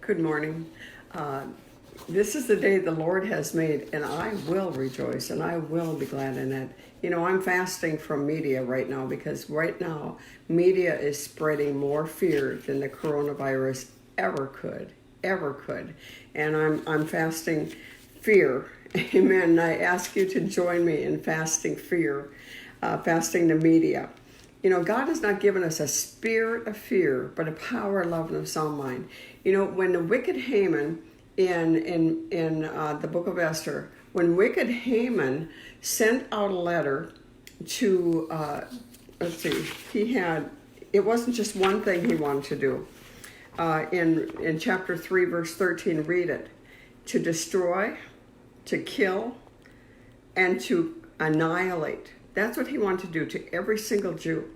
Good morning. This is the day the Lord has made, and I will rejoice and I will be glad in it. You know, I'm fasting from media right now because right now media is spreading more fear than the coronavirus ever could. And I'm fasting fear. Amen. I ask you to join me in fasting fear, fasting the media. You know, God has not given us a spirit of fear, but a power, love, and a sound mind. You know, when the wicked Haman in the book of Esther, when wicked Haman sent out a letter to, it wasn't just one thing he wanted to do. In chapter 3, verse 13, read it. To destroy, to kill, and to annihilate. That's what he wanted to do to every single Jew.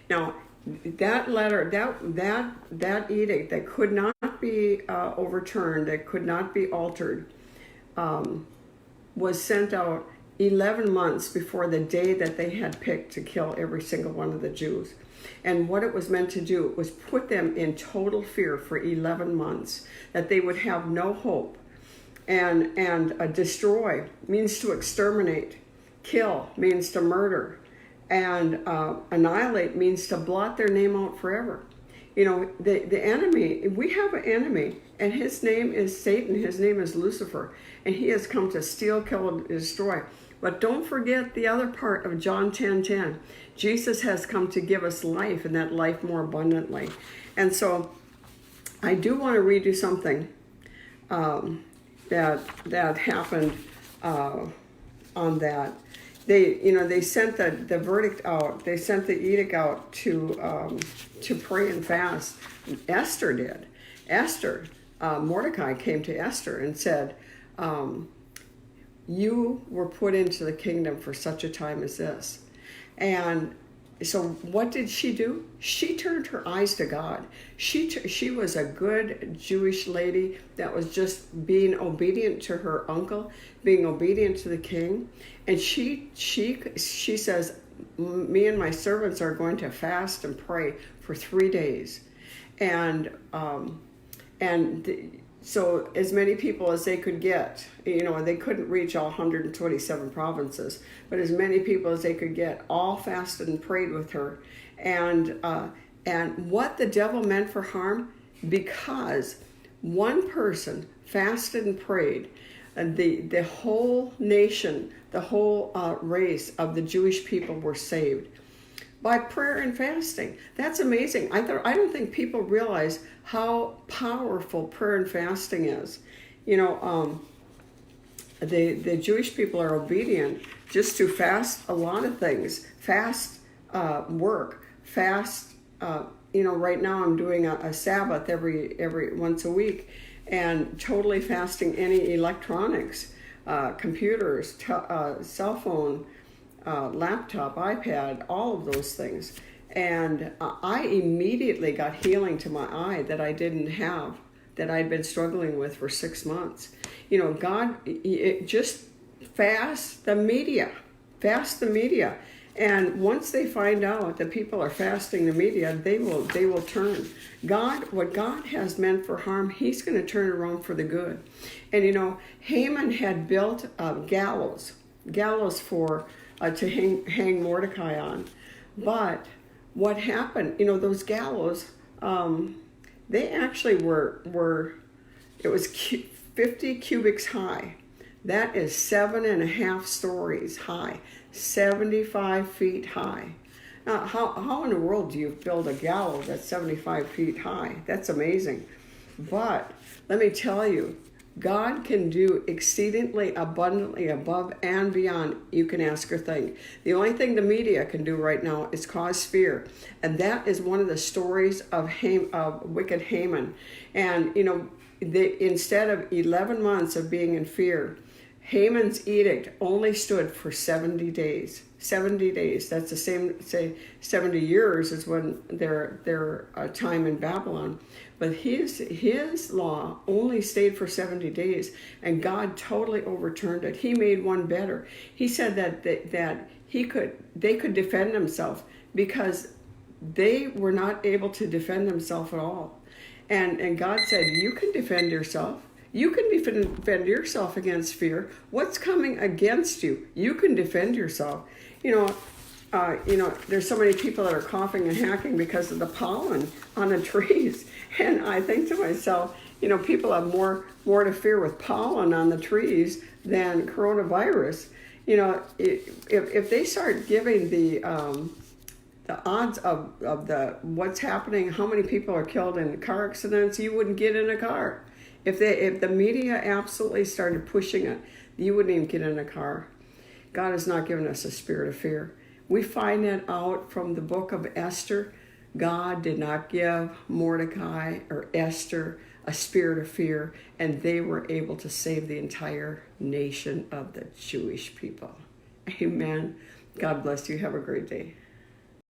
Now, that letter, that edict that could not be overturned, that could not be altered, was sent out 11 months before the day that they had picked to kill every single one of the Jews. And what it was meant to do was put them in total fear for 11 months, that they would have no hope. And destroy means to exterminate. Kill means to murder. And annihilate means to blot their name out forever. You know, the enemy, we have an enemy, and his name is Satan, his name is Lucifer, and he has come to steal, kill, and destroy. But don't forget the other part of John 10:10. Jesus has come to give us life, and that life more abundantly. And so I do want to read you something that happened on that. They sent the verdict out. They sent the edict out to pray and fast. Esther did. Mordecai came to Esther and said, "You were put into the kingdom for such a time as this." And so what did she do? She turned her eyes to God. She was a good Jewish lady that was just being obedient to her uncle, being obedient to the king. And she says, "Me and my servants are going to fast and pray for 3 days." So as many people as they could get, you know, they couldn't reach all 127 provinces, but as many people as they could get all fasted and prayed with her. And what the devil meant for harm, because one person fasted and prayed, the whole nation, the whole race of the Jewish people were saved by prayer and fasting. That's amazing. I don't think people realize how powerful prayer and fasting is. You know, the Jewish people are obedient just to fast a lot of things. Fast work, fast. Right now I'm doing a Sabbath every once a week, and totally fasting any electronics, computers, cell phone, laptop, iPad, all of those things. And I immediately got healing to my eye that I didn't have, that I'd been struggling with for 6 months. You know, God, just fast the media. And once they find out that people are fasting the media, they will turn. What God has meant for harm, he's going to turn around for the good. And you know, Haman had built a gallows for to hang Mordecai on. But what happened, you know, those gallows, they actually it was 50 cubits high. That is 7.5 stories high, 75 feet high. Now, how in the world do you build a gallows that's 75 feet high? That's amazing. But let me tell you, God can do exceedingly abundantly above and beyond you can ask or think. The only thing the media can do right now is cause fear. And that is one of the stories of wicked Haman. And, you know, instead of 11 months of being in fear, Haman's edict only stood for 70 days. 70 days. That's the same, say, 70 years is when their time in Babylon. But his law only stayed for 70 days, and God totally overturned it. He made one better. He said that they could defend themselves because they were not able to defend themselves at all. And God said, you can defend yourself. You can defend yourself against fear. What's coming against you? You can defend yourself. There's so many people that are coughing and hacking because of the pollen on the trees. And I think to myself, people have more to fear with pollen on the trees than coronavirus. If they start giving the odds of what's happening, how many people are killed in car accidents, you wouldn't get in a car. If the media absolutely started pushing it, you wouldn't even get in a car. God has not given us a spirit of fear. We find that out from the book of Esther. God did not give Mordecai or Esther a spirit of fear, and they were able to save the entire nation of the Jewish people. Amen. God bless you. Have a great day.